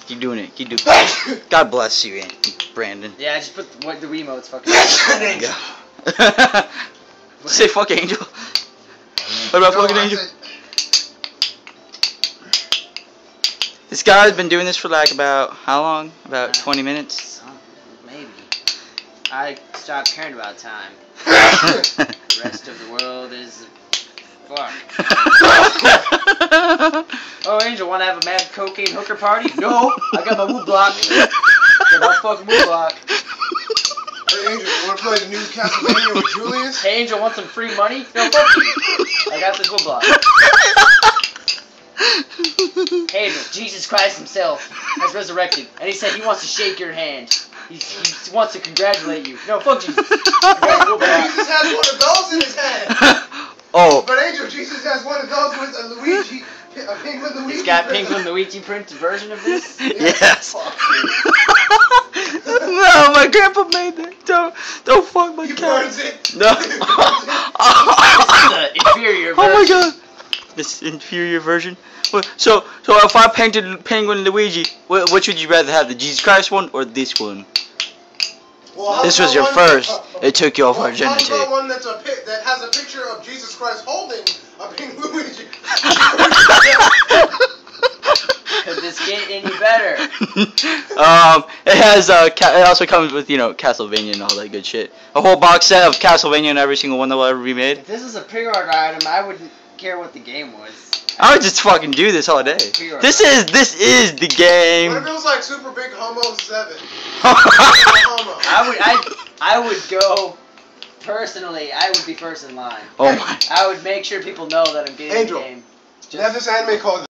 Keep doing it. Keep doing it. God bless you, Brandon. Yeah, just put the Wiimotes fucking. Say fuck Angel. What about fucking Angel? This guy's been doing this for like about how long? About 20 minutes? Maybe. I stopped caring about time. The rest of the world is fuck. Oh, Angel, wanna have a mad cocaine hooker party? No, I got my woo block. Got my fucking woo block. Hey, Angel, you wanna play the new Castlevania with Julius? Hey, Angel, want some free money? No, fuck you. I got this woo block. Hey, Angel, Jesus Christ himself has resurrected, and he said he wants to shake your hand. He wants to congratulate you. No, fuck Jesus. Jesus has one of those in his hand. Oh. But Angel, Jesus has one of those with a Luigi, a Penguin Luigi. He's got Penguin Luigi printed version of this? Yes. No, my grandpa made that. Don't fuck my cat. Burns it. No. This is the inferior version. Oh my god. This inferior version. So if I painted Penguin Luigi, which would you rather have, the Jesus Christ one or this one? Well, this was your first. It took your virginity. How about one that has a picture of Jesus Christ holding a Penguin Luigi? Could this get any better? It has it also comes with, you know, Castlevania and all that good shit. A whole box set of Castlevania and every single one that will ever be made. If this is a pre-order item, I wouldn't care what the game was. I would just fucking do this all day. This is the game. What if it was like Super Big Homo 7? I would go personally. I would be first in line. Oh my. I would make sure people know that I'm getting Angel, the game. They have this anime called